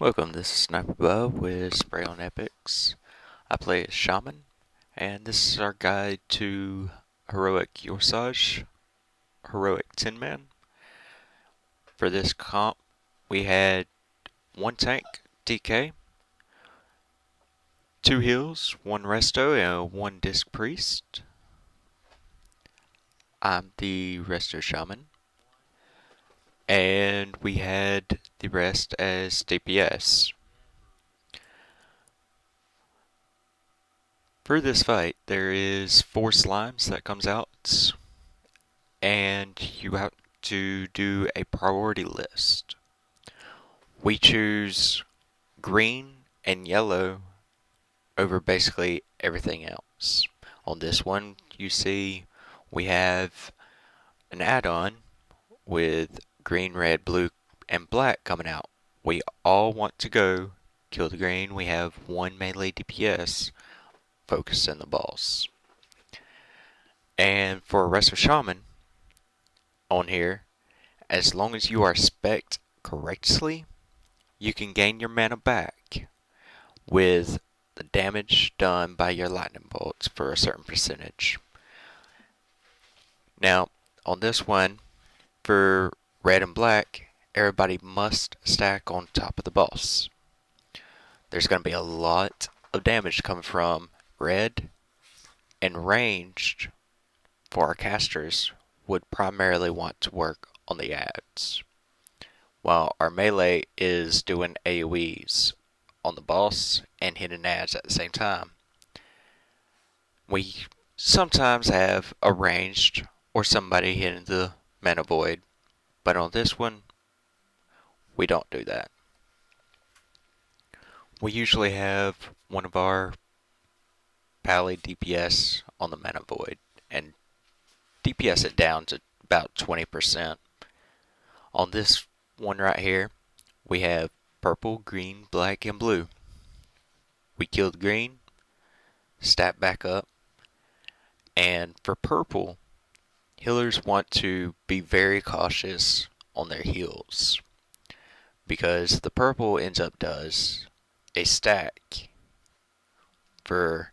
Welcome, this is Sniper Bub with Spray on Epics. I play as Shaman, and this is our guide to Heroic Yor'sahj, Heroic Tin Man. For this comp, we had one tank, DK, two heals, one Resto, and one Disc Priest. I'm the Resto Shaman, and we had the rest as DPS. For this fight, there is 4 slimes that comes out, and you have to do a priority list. We choose green and yellow over basically everything else. On this one, you see we have an add-on with green, red, blue, and black coming out. We all want to go kill the green. We have one melee DPS focused on the boss. And for a Resto Shaman on here, as long as you are spec'd correctly, you can gain your mana back with the damage done by your lightning bolts for a certain percentage. Now, on this one, for red and black, everybody must stack on top of the boss. There's going to be a lot of damage coming from red, and ranged for our casters would primarily want to work on the adds, while our melee is doing AoEs on the boss and hitting adds at the same time. We sometimes have a ranged or somebody hitting the mana void, but on this one, we don't do that. We usually have one of our pally DPS on the mana void and DPS it down to about 20%. On this one right here, we have purple, green, black, and blue. We killed green, stat back up, and for purple, healers want to be very cautious on their heals because the purple ends up does a stack for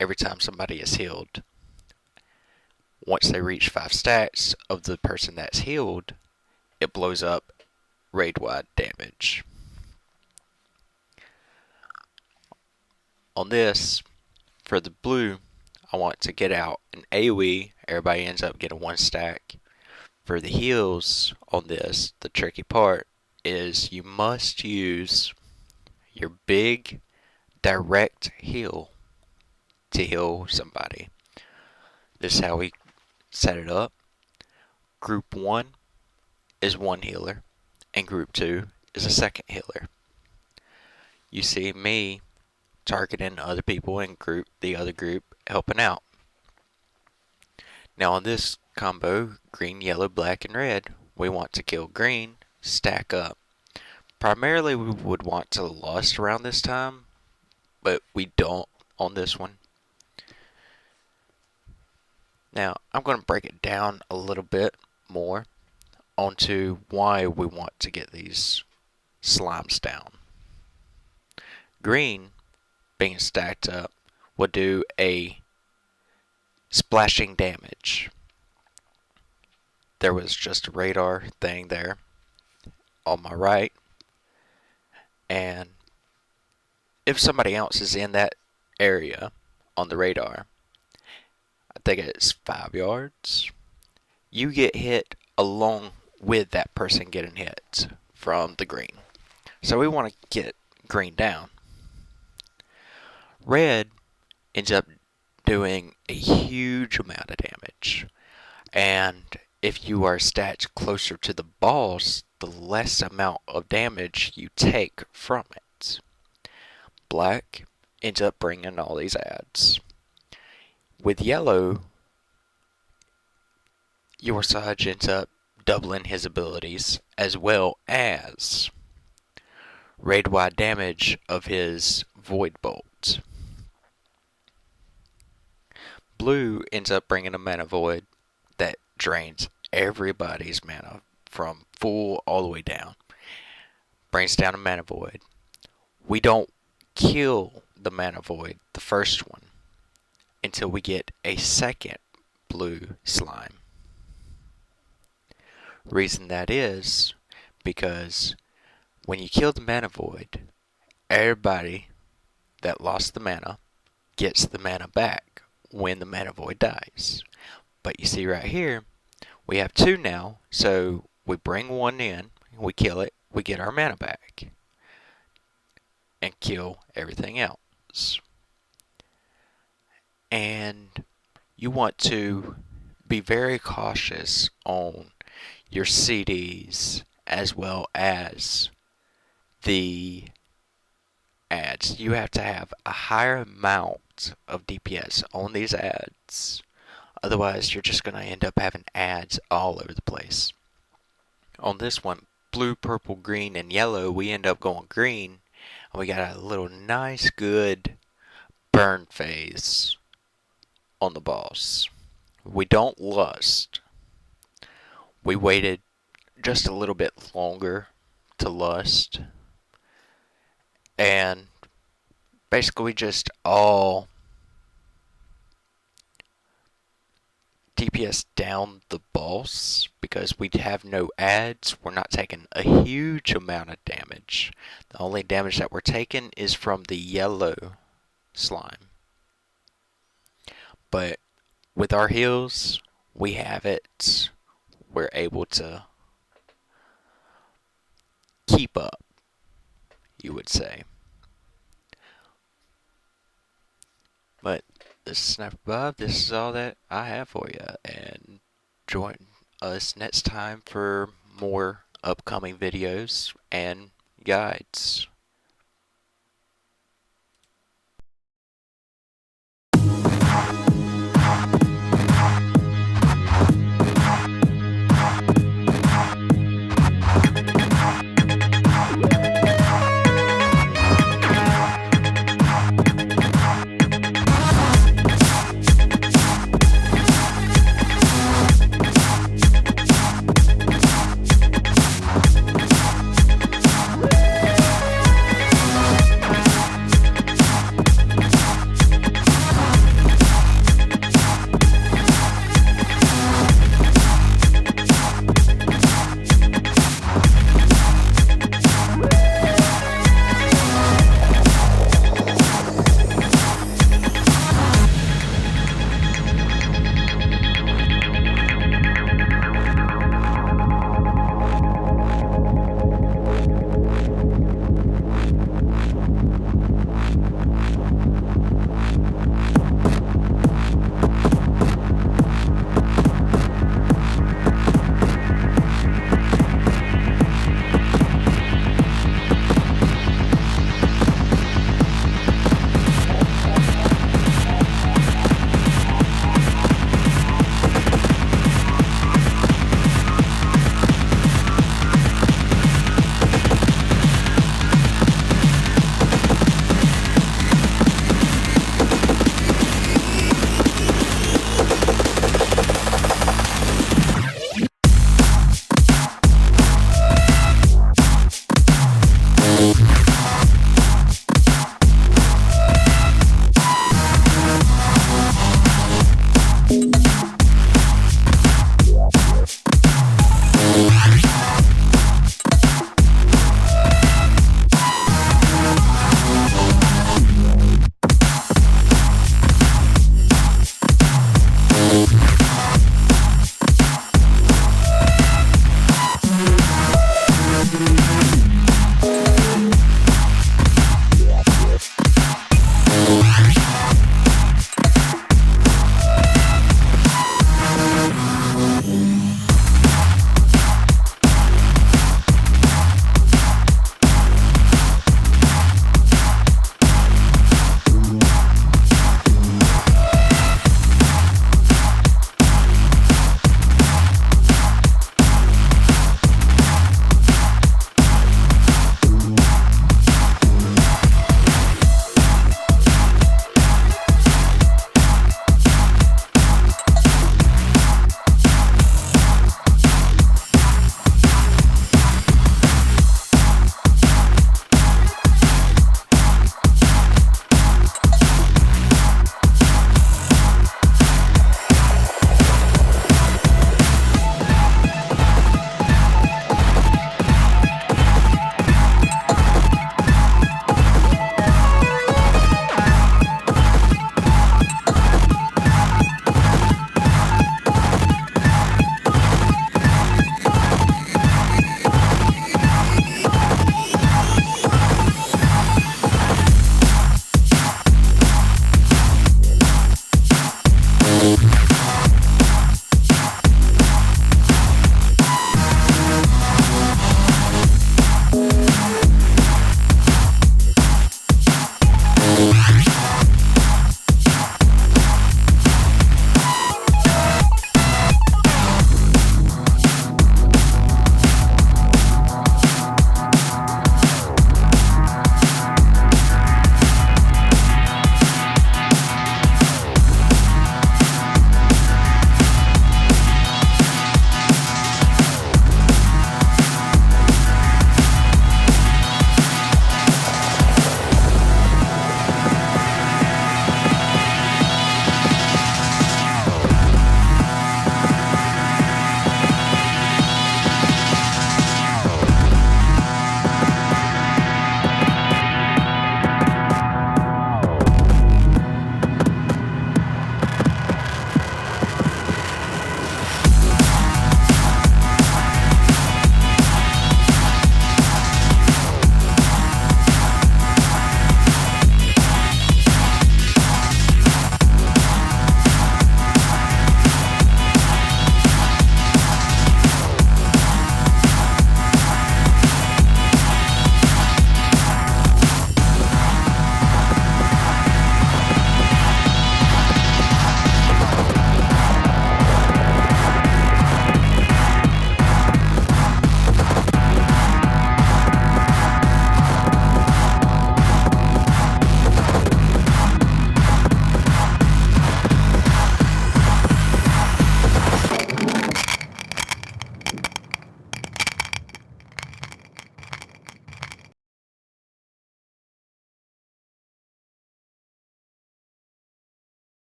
every time somebody is healed. Once they reach 5 stacks of the person that's healed, it blows up raid-wide damage. On this, for the blue, I want to get out an AoE. Everybody ends up getting 1 stack. For the heals on this, the tricky part is you must use your big direct heal to heal somebody. This is how we set it up. Group 1 is 1 healer, and Group 2 is a second healer. You see me targeting other people and the other group helping out. Now on this combo, green, yellow, black, and red, we want to kill green, stack up. Primarily we would want to lust around this time, but we don't on this one. Now I'm going to break it down a little bit more onto why we want to get these slimes down. Green, being stacked up, will do a splashing damage. There was just a radar thing there on my right, and if somebody else is in that area on the radar, I think it's 5 yards, you get hit along with that person getting hit from the green. So we want to get green down. Red ends up doing a huge amount of damage, and if you are stacked closer to the boss, the less amount of damage you take from it. Black ends up bringing all these adds. With yellow, Yor'sahj ends up doubling his abilities as well as raid-wide damage of his void bolt. Blue ends up bringing a mana void that drains everybody's mana from full all the way down. Brings down a mana void. we don't kill the mana void, the first one, until we get a second blue slime. Reason that is because when you kill the mana void, everybody that lost the mana gets the mana back when the mana void dies. But you see right here, we have two now, so we bring one in, we kill it, we get our mana back, and kill everything else. And you want to be very cautious on your CDs as well as the ads. You have to have a higher amount of DPS on these ads. Otherwise, you're just going to end up having ads all over the place. On this one, blue, purple, green, and yellow, we end up going green. And we got a little nice, good burn phase on the boss. We don't lust. We waited just a little bit longer to lust. And basically just all DPS down the boss because we have no ads. We're not taking a huge amount of damage. The only damage that we're taking is from the yellow slime. But with our heals, we have it. We're able to keep up, you would say. But this is Sniper Bob. This is all that I have for you. And join us next time for more upcoming videos and guides.